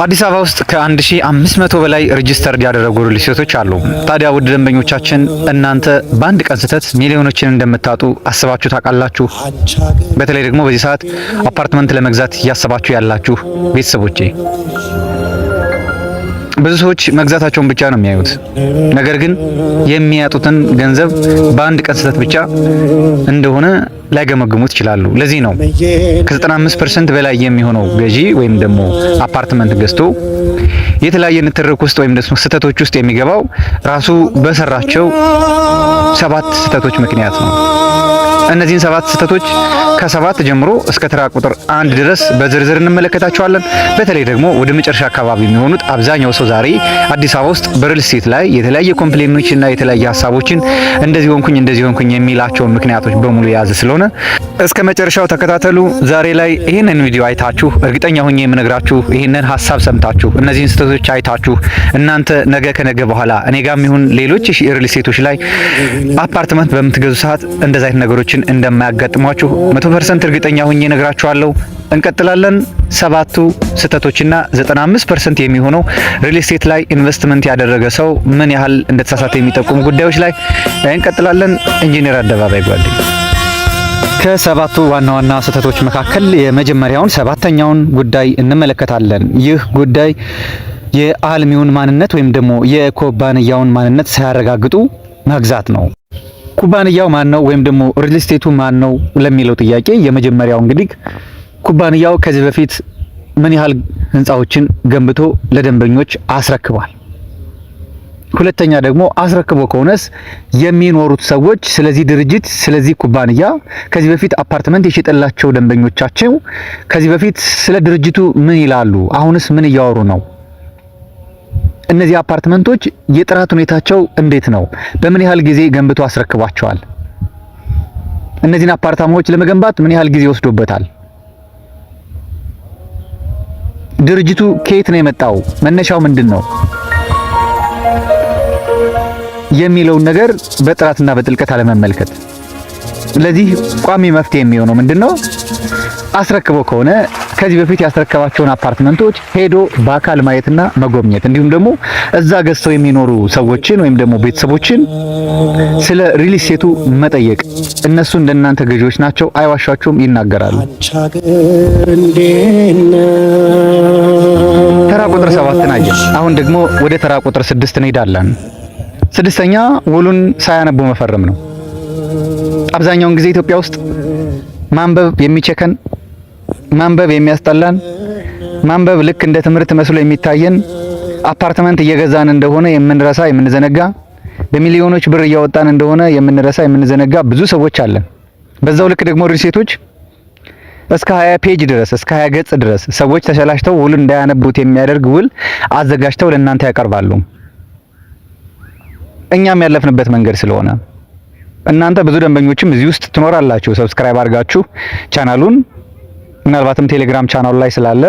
አዲስ አበባ ውስጥ ከ1500 በላይ ሬጂስተርድ ያደረጉ ሪል ስቴቶች አሉ። ታዲያ ውድ ደንበኞቻችን እናንተ በአንድ ቀን ስህተት ሚሊዮኖችን እንደምታጡ አስባችሁ ታውቃላችሁ? በተለይ ደግሞ በዚህ ሰዓት አፓርትመንት ለመግዛት እያሰባችሁ ያላችሁ ቤተሰቦቼ፣ ብዙ ሰዎች መግዛታቸውን ብቻ ነው የሚያዩት። ነገር ግን የሚያጡትን ገንዘብ በአንድ ቀን ስህተት ብቻ እንደሆነ ላይገመግሙት ይችላሉ። ለዚህ ነው ከ95% በላይ የሚሆነው ገዢ ወይም ደግሞ አፓርትመንት ገዝቶ የተለያየ ንትርክ ውስጥ ወይም ደግሞ ስህተቶች ውስጥ የሚገባው ራሱ በሰራቸው 7 ስህተቶች ምክንያት ነው። እነዚህን 7 ስህተቶች ከ7 ጀምሮ እስከ ተራ ቁጥር 1 ድረስ በዝርዝር እንመለከታቸዋለን። በተለይ ደግሞ ወደ መጨረሻ አካባቢ የሚሆኑት አብዛኛው ሰው ዛሬ አዲስ አበባ ውስጥ በሪል ስቴት ላይ የተለያየ ኮምፕሌኖችና የተለያየ ሀሳቦችን እንደዚህ ሆንኩኝ የሚላቸውን ምክንያቶች በሙሉ የያዘ ስለሆነ እስከ መጨረሻው ተከታተሉ። ዛሬ ላይ ይህንን ቪዲዮ አይታችሁ እርግጠኛ ሆኜ የምነግራችሁ ይህንን ሀሳብ ሰምታችሁ እነዚህን ስህተቶች አይታችሁ እናንተ ነገ ከነገ በኋላ እኔ ጋርም ይሁን ሌሎች ሪል ስቴቶች ላይ አፓርትመንት በምትገዙ ሰዓት እንደዚህ አይነት ነገሮችን እንደማያጋጥሟችሁ 100% እርግጠኛ ሆኜ እነግራችኋለሁ። እንቀጥላለን። 7ቱ ስህተቶችና 95% የሚሆነው ሪል ስቴት ላይ ኢንቨስትመንት ያደረገ ሰው ምን ያህል እንደተሳሳተ የሚጠቁሙ ጉዳዮች ላይ እንቀጥላለን። ኢንጂነር አደባባይ ጓደኛ ከ7ቱ ዋና ዋና ስህተቶች መካከል የመጀመሪያውን 7ኛውን ጉዳይ እንመለከታለን። ይህ ጉዳይ የአልሚውን ማንነት ወይም ደግሞ የኩባንያውን ማንነት ሳያረጋግጡ መግዛት ነው። ኩባንያው ማን ነው ወይም ደግሞ ሪል ስቴቱ ማን ነው ለሚለው ጥያቄ የመጀመሪያው እንግዲህ ኩባንያው ከዚህ በፊት ምን ያህል ህንጻዎችን ገንብቶ ለደንበኞች አስረክቧል። ሁለተኛ ደግሞ አስረክቦ ከሆነስ የሚኖሩት ሰዎች ስለዚህ ድርጅት ስለዚህ ኩባንያ ከዚህ በፊት አፓርትመንት የሸጠላቸው ደንበኞቻቸው ከዚህ በፊት ስለ ድርጅቱ ምን ይላሉ? አሁንስ ምን እያወሩ ነው? እነዚህ አፓርትመንቶች የጥራት ሁኔታቸው እንዴት ነው? በምን ያህል ጊዜ ገንብቶ አስረክቧቸዋል? እነዚህን አፓርታማዎች ለመገንባት ምን ያህል ጊዜ ወስዶበታል? ድርጅቱ ከየት ነው የመጣው? መነሻው ምንድን ነው የሚለውን ነገር በጥራትና በጥልቀት አለመመልከት። ለዚህ ቋሚ መፍትሄ የሚሆነው ምንድነው? አስረክቦ ከሆነ ከዚህ በፊት ያስረከባቸውን አፓርትመንቶች ሄዶ በአካል ማየትና መጎብኘት፣ እንዲሁም ደግሞ እዛ ገዝተው የሚኖሩ ሰዎችን ወይም ደግሞ ቤተሰቦችን ስለ ሪል ስቴቱ መጠየቅ። እነሱ እንደናንተ ገዢዎች ናቸው፣ አይዋሻቸውም፣ ይናገራሉ። ተራ ቁጥር 7 አየን። አሁን ደግሞ ወደ ተራ ቁጥር 6 እንሄዳለን። 6ኛ ውሉን ሳያነቡ መፈረም ነው። አብዛኛውን ጊዜ ኢትዮጵያ ውስጥ ማንበብ የሚቸከን፣ ማንበብ የሚያስጠላን፣ ማንበብ ልክ እንደ ትምህርት መስሎ የሚታየን፣ አፓርትመንት እየገዛን እንደሆነ የምንረሳ የምንዘነጋ፣ በሚሊዮኖች ብር እያወጣን እንደሆነ የምንረሳ የምንዘነጋ ብዙ ሰዎች አለን። በዛው ልክ ደግሞ ሪል ስቴቶች እስከ 20 ፔጅ ድረስ እስከ 20 ገጽ ድረስ ሰዎች ተሰላችተው ውል እንዳያነቡት የሚያደርግ ውል አዘጋጅተው ለእናንተ ያቀርባሉ። እኛም ያለፍንበት መንገድ ስለሆነ እናንተ ብዙ ደንበኞችም እዚህ ውስጥ ትኖራላችሁ። ሰብስክራይብ አድርጋችሁ ቻናሉን ምናልባትም ቴሌግራም ቻናሉ ላይ ስላለ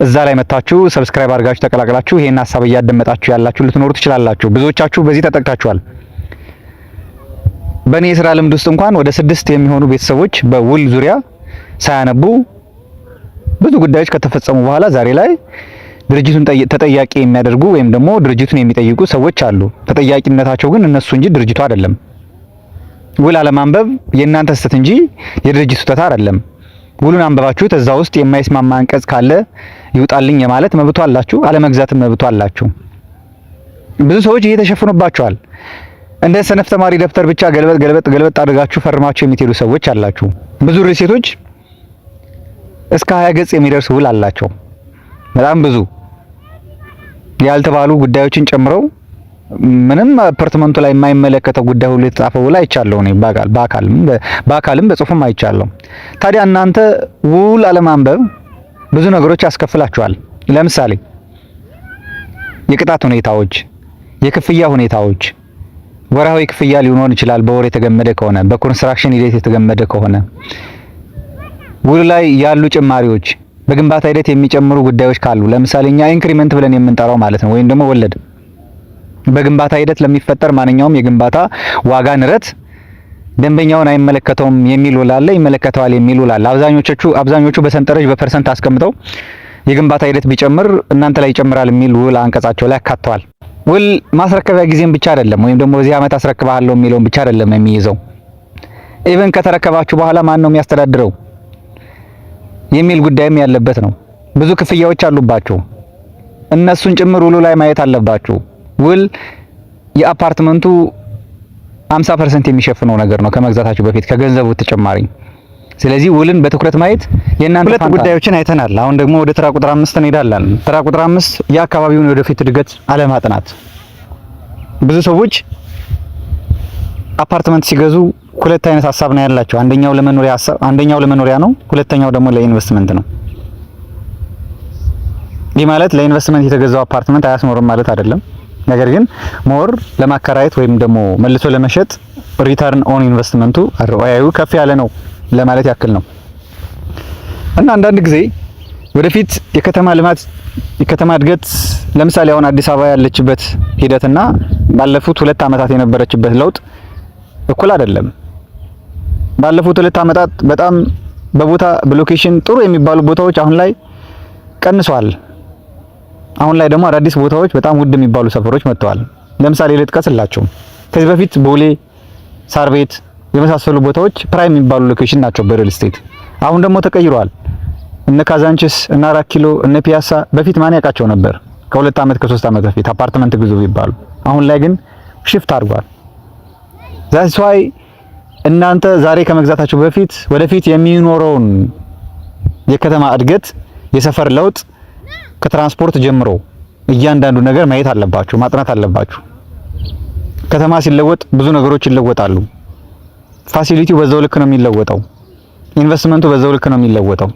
እዛ ላይ መታችሁ ሰብስክራይብ አድርጋችሁ ተቀላቅላችሁ ይሄን ሐሳብ እያደመጣችሁ ያላችሁ ልትኖሩ ትችላላችሁ። ብዙዎቻችሁ በዚህ ተጠቅታችኋል። በእኔ የሥራ ልምድ ውስጥ እንኳን ወደ 6 የሚሆኑ ቤተሰቦች በውል ዙሪያ ሳያነቡ ብዙ ጉዳዮች ከተፈጸሙ በኋላ ዛሬ ላይ ድርጅቱን ተጠያቂ የሚያደርጉ ወይም ደግሞ ድርጅቱን የሚጠይቁ ሰዎች አሉ። ተጠያቂነታቸው ግን እነሱ እንጂ ድርጅቱ አይደለም። ውል አለማንበብ የእናንተ ስህተት እንጂ የድርጅቱ ስህተት አይደለም። ውሉን አንበባችሁት እዛ ውስጥ የማይስማማ አንቀጽ ካለ ይውጣልኝ የማለት መብቱ አላችሁ፣ አለመግዛትም መብቱ አላችሁ። ብዙ ሰዎች እየተሸፈኑባቸዋል። እንደ ሰነፍ ተማሪ ደብተር ብቻ ገልበጥ አድርጋችሁ ፈርማችሁ የምትሄዱ ሰዎች አላችሁ። ብዙ ሪል ስቴቶች እስከ 20 ገጽ የሚደርስ ውል አላቸው። በጣም ብዙ ያልተባሉ ጉዳዮችን ጨምረው ምንም አፓርትመንቱ ላይ የማይመለከተው ጉዳይ ሁሉ የተጻፈው ውል አይቻለሁ እኔ በአካልም በጽሁፍም አይቻለሁ። ታዲያ እናንተ ውል አለማንበብ ብዙ ነገሮች ያስከፍላችኋል። ለምሳሌ የቅጣት ሁኔታዎች፣ የክፍያ ሁኔታዎች፣ ወርሃዊ ክፍያ ሊሆን ይችላል በወር የተገመደ ከሆነ፣ በኮንስትራክሽን ሂደት የተገመደ ከሆነ፣ ውል ላይ ያሉ ጭማሪዎች፣ በግንባታ ሂደት የሚጨምሩ ጉዳዮች ካሉ ለምሳሌ እኛ ኢንክሪመንት ብለን የምንጠራው ማለት ነው ወይም ደግሞ ወለድ በግንባታ ሂደት ለሚፈጠር ማንኛውም የግንባታ ዋጋ ንረት ደንበኛውን አይመለከተውም የሚል ውል አለ፣ ይመለከተዋል የሚል ውል አለ። አብዛኞቹ በሰንጠረዥ በፐርሰንት አስቀምጠው የግንባታ ሂደት ቢጨምር እናንተ ላይ ይጨምራል የሚል ውል አንቀጻቸው ላይ አካተዋል። ውል ማስረከቢያ ጊዜም ብቻ አይደለም፣ ወይም ደግሞ በዚህ ዓመት አስረክባለሁ የሚለውን ብቻ አይደለም የሚይዘው። ኢቭን ከተረከባችሁ በኋላ ማን ነው የሚያስተዳድረው የሚል ጉዳይም ያለበት ነው። ብዙ ክፍያዎች አሉባችሁ፣ እነሱን ጭምር ውሉ ላይ ማየት አለባችሁ። ውል የአፓርትመንቱ 50% የሚሸፍነው ነገር ነው ከመግዛታችሁ በፊት ከገንዘቡ ተጨማሪ። ስለዚህ ውልን በትኩረት ማየት የእናንተ ሁለት ጉዳዮችን አይተናል። አሁን ደግሞ ወደ ተራ ቁጥር 5 እንሄዳለን። ተራ ቁጥር 5 የአካባቢውን ወደፊት እድገት አለማጥናት። ብዙ ሰዎች አፓርትመንት ሲገዙ ሁለት አይነት ሀሳብ ነው ያላቸው። አንደኛው ለመኖሪያ ነው፣ ሁለተኛው ደግሞ ለኢንቨስትመንት ነው። ይህ ማለት ለኢንቨስትመንት የተገዛው አፓርትመንት አያስኖርም ማለት አይደለም። ነገር ግን ሞር ለማከራየት ወይም ደግሞ መልሶ ለመሸጥ ሪተርን ኦን ኢንቨስትመንቱ አርኦአዩ ከፍ ያለ ነው ለማለት ያክል ነው። እና አንዳንድ ጊዜ ወደፊት የከተማ ልማት የከተማ እድገት ለምሳሌ አሁን አዲስ አበባ ያለችበት ሂደትና ባለፉት 2 ዓመታት የነበረችበት ለውጥ እኩል አይደለም። ባለፉት 2 ዓመታት በጣም በቦታ በሎኬሽን ጥሩ የሚባሉ ቦታዎች አሁን ላይ ቀንሷል። አሁን ላይ ደግሞ አዳዲስ ቦታዎች በጣም ውድ የሚባሉ ሰፈሮች መጥተዋል። ለምሳሌ ልጥቀስላችሁ። ከዚህ በፊት ቦሌ፣ ሳር ቤት የመሳሰሉ ቦታዎች ፕራይም የሚባሉ ሎኬሽን ናቸው በሪል ስቴት። አሁን ደግሞ ተቀይረዋል። እነ ካዛንቺስ እና 4 ኪሎ እነ ፒያሳ በፊት ማን ያውቃቸው ነበር? ከ2 ዓመት ከ3 ዓመት በፊት አፓርትመንት ግዙ ቢባሉ። አሁን ላይ ግን ሽፍት አድርጓል። ዛትስ ዋይ እናንተ ዛሬ ከመግዛታችሁ በፊት ወደፊት የሚኖረውን የከተማ እድገት የሰፈር ለውጥ ከትራንስፖርት ጀምሮ እያንዳንዱ ነገር ማየት አለባችሁ፣ ማጥናት አለባችሁ። ከተማ ሲለወጥ ብዙ ነገሮች ይለወጣሉ። ፋሲሊቲው በዛው ልክ ነው የሚለወጠው። ኢንቨስትመንቱ በዛው ልክ ነው የሚለወጠው።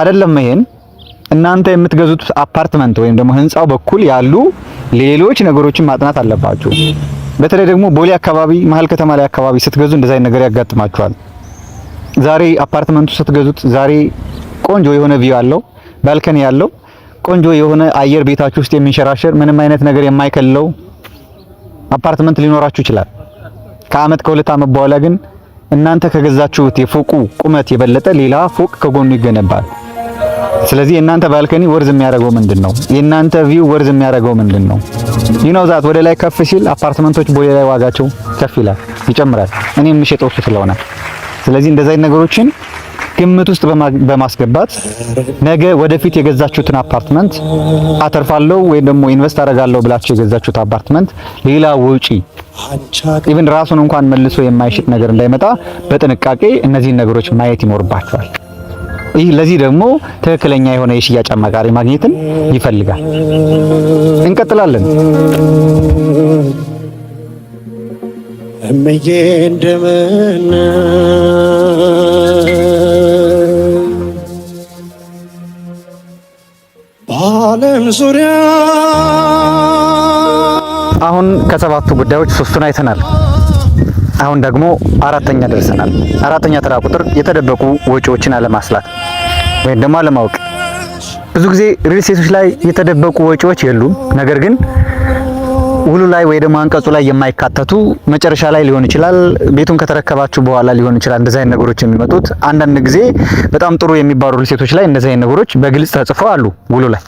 አይደለም ይሄን እናንተ የምትገዙት አፓርትመንት ወይም ደግሞ ህንጻው በኩል ያሉ ሌሎች ነገሮችን ማጥናት አለባችሁ። በተለይ ደግሞ ቦሌ አካባቢ መሀል ከተማ ላይ አካባቢ ስትገዙ እንደዛ አይነት ነገር ያጋጥማችኋል። ዛሬ አፓርትመንቱ ስትገዙት ዛሬ ቆንጆ የሆነ ቪው አለው፣ ባልከኒ ያለው ቆንጆ የሆነ አየር ቤታችሁ ውስጥ የሚንሸራሸር ምንም አይነት ነገር የማይከልለው አፓርትመንት ሊኖራችሁ ይችላል። ከአመት ከ2 ዓመት በኋላ ግን እናንተ ከገዛችሁት የፎቁ ቁመት የበለጠ ሌላ ፎቅ ከጎኑ ይገነባል። ስለዚህ የእናንተ ባልከኒ ወርዝ የሚያደርገው ምንድነው? የእናንተ ቪው ወርዝ የሚያደርገው ምንድነው? ዛት ወደ ላይ ከፍ ሲል አፓርትመንቶች ቦሌ ላይ ዋጋቸው ከፍ ይላል፣ ይጨምራል። እኔም የምሸጠው እሱ ስለሆነ ስለዚህ እንደዛ አይነት ነገሮችን ግምት ውስጥ በማስገባት ነገ ወደፊት የገዛችሁትን አፓርትመንት አተርፋለሁ ወይ ደግሞ ኢንቨስት አደርጋለሁ ብላችሁ የገዛችሁት አፓርትመንት ሌላ ወጪ ኢቭን ራሱን እንኳን መልሶ የማይሽጥ ነገር እንዳይመጣ በጥንቃቄ እነዚህን ነገሮች ማየት ይኖርባችኋል። ለዚህ ደግሞ ትክክለኛ የሆነ የሽያጭ አማካሪ ማግኘትን ይፈልጋል። እንቀጥላለን። እመዬ እንደምን በዓለም ዙሪያ አሁን ከሰባቱ ጉዳዮች 3ቱን አይተናል። አሁን ደግሞ 4ኛ ደርሰናል። 4ኛ ተራ ቁጥር የተደበቁ ወጪዎችን አለማስላት ወይም ደግሞ አለማወቅ። ብዙ ጊዜ ሪል ስቴቶች ላይ የተደበቁ ወጪዎች የሉም። ነገር ግን ውሉ ላይ ወይ ደግሞ አንቀጹ ላይ የማይካተቱ መጨረሻ ላይ ሊሆን ይችላል፣ ቤቱን ከተረከባችሁ በኋላ ሊሆን ይችላል። እንደዚህ አይነት ነገሮች የሚመጡት አንዳንድ ጊዜ በጣም ጥሩ የሚባሉ ሪል ስቴቶች ላይ እንደዚህ አይነት ነገሮች በግልጽ ተጽፈው አሉ ውሉ ላይ።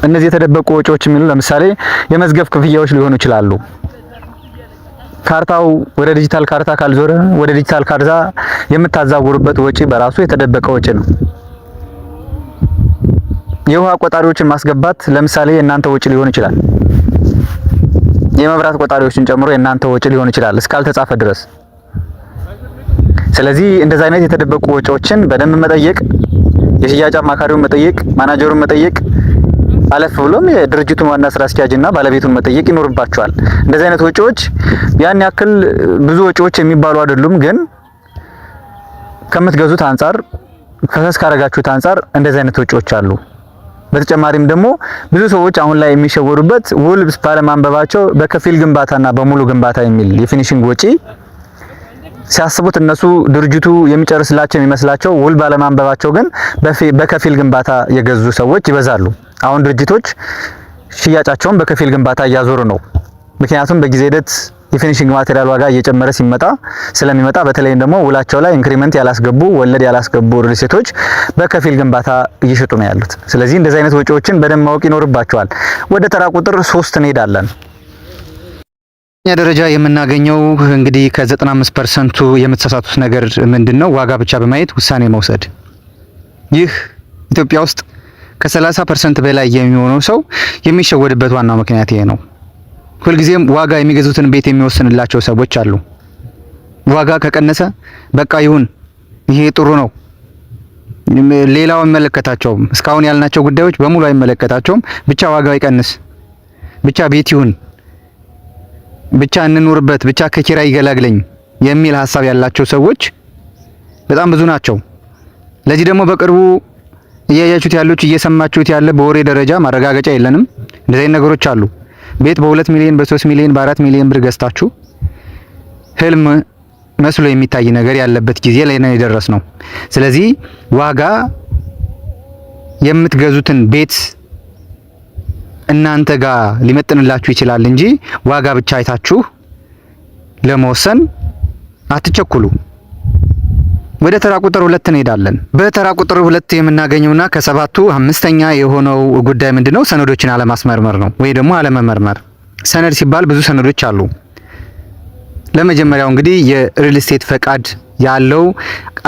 እነዚህ የተደበቁ ወጪዎች የሚሉ ለምሳሌ የመዝገብ ክፍያዎች ሊሆኑ ይችላሉ። ካርታው ወደ ዲጂታል ካርታ ካልዞረ ወደ ዲጂታል ካርታ የምታዛውሩበት ወጪ በራሱ የተደበቀ ወጪ ነው። የውሃ ቆጣሪዎችን ማስገባት ለምሳሌ የእናንተ ወጪ ሊሆን ይችላል። የመብራት ቆጣሪዎችን ጨምሮ የእናንተ ወጪ ሊሆን ይችላል እስካልተጻፈ ድረስ። ስለዚህ እንደዛ አይነት የተደበቁ ወጪዎችን በደንብ መጠየቅ፣ የሽያጭ አማካሪውን መጠየቅ፣ ማናጀሩን መጠየቅ፣ አለፍ ብሎም የድርጅቱን ዋና ስራ አስኪያጅና ባለቤቱን መጠየቅ ይኖርባቸዋል። እንደዚህ አይነት ወጪዎች ያን ያክል ብዙ ወጪዎች የሚባሉ አይደሉም፣ ግን ከምትገዙት አንፃር ፈሰስ ካረጋችሁት አንፃር እንደዚህ አይነት ወጪዎች አሉ። በተጨማሪም ደግሞ ብዙ ሰዎች አሁን ላይ የሚሸወሩበት ውል ባለማንበባቸው በከፊል ግንባታና በሙሉ ግንባታ የሚል የፊኒሺንግ ወጪ ሲያስቡት እነሱ ድርጅቱ የሚጨርስላቸው የሚመስላቸው ውል ባለማንበባቸው ግን በከፊል ግንባታ የገዙ ሰዎች ይበዛሉ። አሁን ድርጅቶች ሽያጫቸውን በከፊል ግንባታ እያዞሩ ነው። ምክንያቱም በጊዜ ሂደት የፊኒሺንግ ማቴሪያል ዋጋ እየጨመረ ስለሚመጣ በተለይም ደግሞ ውላቸው ላይ ኢንክሪመንት ያላስገቡ ወለድ ያላስገቡ ሪል ስቴቶች በከፊል ግንባታ እየሸጡ ነው ያሉት። ስለዚህ እንደዚህ አይነት ወጪዎችን በደንብ ማወቅ ይኖርባቸዋል። ወደ ተራ ቁጥር 3 እንሄዳለን። ደረጃ የምናገኘው እንግዲህ ከ95% የምትሳሳቱት ነገር ምንድነው? ዋጋ ብቻ በማየት ውሳኔ መውሰድ። ይህ ኢትዮጵያ ውስጥ ከ30% በላይ የሚሆነው ሰው የሚሸወድበት ዋናው ምክንያት ይሄ ነው። ሁልጊዜም ዋጋ የሚገዙትን ቤት የሚወስንላቸው ሰዎች አሉ። ዋጋ ከቀነሰ በቃ ይሁን፣ ይሄ ጥሩ ነው፣ ሌላው አይመለከታቸውም። እስካሁን ያልናቸው ጉዳዮች በሙሉ አይመለከታቸውም። ብቻ ዋጋው ይቀንስ፣ ብቻ ቤት ይሁን፣ ብቻ እንኑርበት፣ ብቻ ከኪራይ ይገላግለኝ የሚል ሀሳብ ያላቸው ሰዎች በጣም ብዙ ናቸው። ለዚህ ደግሞ በቅርቡ እያያችሁት ያሉት እየሰማችሁት ያለ በወሬ ደረጃ ማረጋገጫ የለንም፣ እንደዚህ ነገሮች አሉ። ቤት በ2 ሚሊዮን በ3 ሚሊዮን በ4 ሚሊዮን ብር ገዝታችሁ ህልም መስሎ የሚታይ ነገር ያለበት ጊዜ ላይ ነው የደረስነው። ስለዚህ ዋጋ የምትገዙትን ቤት እናንተ ጋር ሊመጥንላችሁ ይችላል እንጂ ዋጋ ብቻ አይታችሁ ለመወሰን አትቸኩሉ። ወደ ተራ ቁጥር 2 እንሄዳለን። በተራ ቁጥር 2 የምናገኘውና ከሰባቱ አምስተኛ የሆነው ጉዳይ ምንድነው? ሰነዶችን አለማስመርመር ነው ወይ ደግሞ አለመመርመር። ሰነድ ሲባል ብዙ ሰነዶች አሉ። ለመጀመሪያው እንግዲህ የሪል ስቴት ፈቃድ ያለው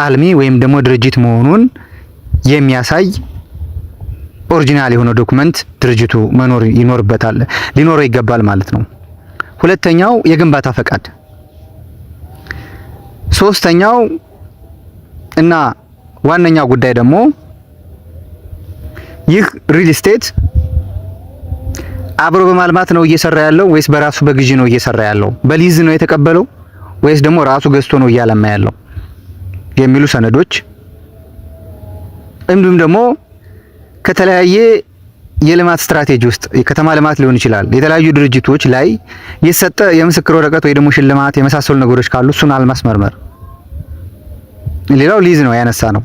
አልሚ ወይም ደግሞ ድርጅት መሆኑን የሚያሳይ ኦሪጂናል የሆነ ዶክመንት ድርጅቱ መኖር ሊኖረው ይገባል ማለት ነው። ሁለተኛው የግንባታ ፈቃድ። ሶስተኛው እና ዋነኛው ጉዳይ ደግሞ ይህ ሪል ስቴት አብሮ በማልማት ነው እየሰራ ያለው ወይስ በራሱ በግዢ ነው እየሰራ ያለው? በሊዝ ነው የተቀበለው ወይስ ደግሞ ራሱ ገዝቶ ነው እያለማ ያለው የሚሉ ሰነዶች፣ እንዲሁም ደግሞ ከተለያየ የልማት ስትራቴጂ ውስጥ የከተማ ልማት ሊሆን ይችላል የተለያዩ ድርጅቶች ላይ የሰጠ የምስክር ወረቀት ወይ ደግሞ ሽልማት የመሳሰሉ ነገሮች ካሉ እሱን አለማስመርመር። ሌላው ሊዝ ነው ያነሳ ነው።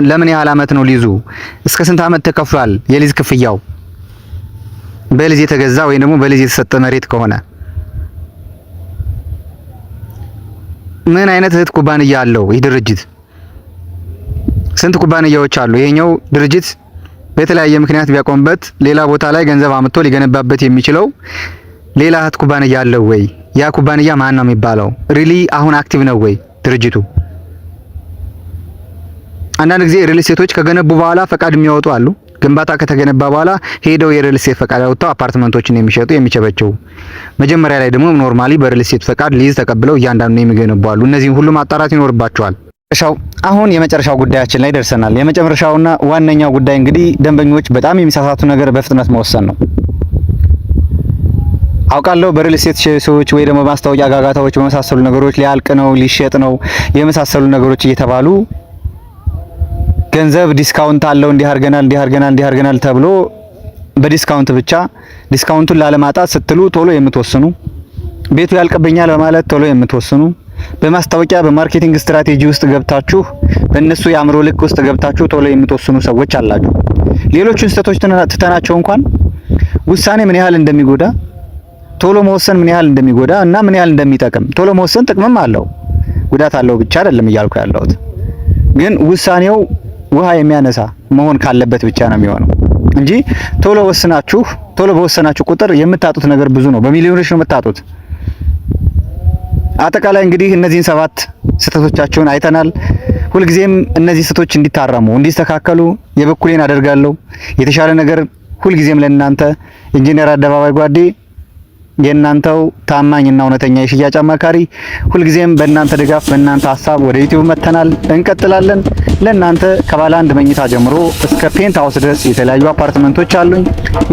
ለምን ያህል አመት ነው ሊዙ? እስከ ስንት አመት ተከፍሏል የሊዝ ክፍያው? በሊዝ የተገዛ ወይ ደግሞ በሊዝ የተሰጠ መሬት ከሆነ ምን አይነት እህት ኩባንያ አለው ይህ ድርጅት? ስንት ኩባንያዎች አሉ? ይሄኛው ድርጅት በተለያየ ምክንያት ቢያቆምበት ሌላ ቦታ ላይ ገንዘብ አምጥቶ ሊገነባበት የሚችለው ሌላ እህት ኩባንያ አለው ወይ? ያ ኩባንያ ማን ነው የሚባለው? ሪሊ አሁን አክቲቭ ነው ወይ ድርጅቱ? አንዳንድ ጊዜ ሪል ስቴቶች ከገነቡ በኋላ ፈቃድ የሚያወጡ አሉ። ግንባታ ከተገነባ በኋላ ሄደው የሪል ስቴት ፈቃድ አውጥተው አፓርትመንቶችን የሚሸጡ የሚቸበቸው፣ መጀመሪያ ላይ ደግሞ ኖርማሊ በሪል ስቴት ፈቃድ ሊዝ ተቀብለው እያንዳንዱ የሚገነቡ አሉ። እነዚህን ሁሉ ማጣራት ይኖርባቸዋል። አሁን የመጨረሻው ጉዳያችን ላይ ደርሰናል። የመጨረሻውና ዋነኛው ጉዳይ እንግዲህ ደንበኞች በጣም የሚሳሳቱ ነገር በፍጥነት መወሰን ነው። አውቃለሁ በሪል ስቴት ሰዎች ወይ ደግሞ ማስታወቂያ ጋጋታዎች በመሳሰሉ ነገሮች ሊያልቅ ነው ሊሸጥ ነው የመሳሰሉ ነገሮች እየተባሉ ገንዘብ ዲስካውንት አለው እንዲህ አድርገናል ተብሎ በዲስካውንት ብቻ ዲስካውንቱን ላለማጣት ስትሉ ቶሎ የምትወስኑ፣ ቤቱ ያልቅብኛል በማለት ቶሎ የምትወስኑ፣ በማስታወቂያ በማርኬቲንግ ስትራቴጂ ውስጥ ገብታችሁ በእነሱ የአእምሮ ልክ ውስጥ ገብታችሁ ቶሎ የምትወስኑ ሰዎች አላችሁ። ሌሎችን ስህተቶች ትተናቸው እንኳን ውሳኔ ምን ያህል እንደሚጎዳ፣ ቶሎ መወሰን ምን ያህል እንደሚጎዳ እና ምን ያህል እንደሚጠቅም፣ ቶሎ መወሰን ጥቅምም አለው ጉዳት አለው ብቻ አይደለም እያልኩ ያለሁት፣ ግን ውሳኔው ውሃ የሚያነሳ መሆን ካለበት ብቻ ነው የሚሆነው እንጂ ቶሎ በወሰናችሁ ቁጥር የምታጡት ነገር ብዙ ነው። በሚሊዮኖች ነው የምታጡት። አጠቃላይ እንግዲህ እነዚህን 7 ስህተቶቻቸውን አይተናል። ሁልጊዜም እነዚህ ስህተቶች እንዲታረሙ እንዲስተካከሉ የበኩሌን አደርጋለሁ። የተሻለ ነገር ሁልጊዜም ለእናንተ ኢንጂነር አደባባይ ጓዴ የእናንተው ታማኝና እውነተኛ የሽያጭ አማካሪ፣ ሁልጊዜም በእናንተ ድጋፍ በእናንተ ሀሳብ ወደ ዩቲዩብ መተናል፣ እንቀጥላለን። ለእናንተ ከባለ 1 መኝታ ጀምሮ እስከ ፔንት ሃውስ ድረስ የተለያዩ አፓርትመንቶች አሉኝ።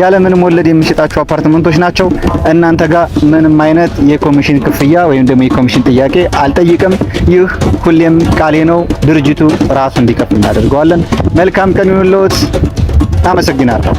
ያለ ምንም ወለድ የሚሸጣቸው አፓርትመንቶች ናቸው። እናንተ ጋር ምንም አይነት የኮሚሽን ክፍያ ወይም ደግሞ የኮሚሽን ጥያቄ አልጠይቅም። ይህ ሁሌም ቃሌ ነው። ድርጅቱ ራሱ እንዲከፍል እናደርገዋለን። መልካም ቀን ይሁንልዎት። አመሰግናለሁ።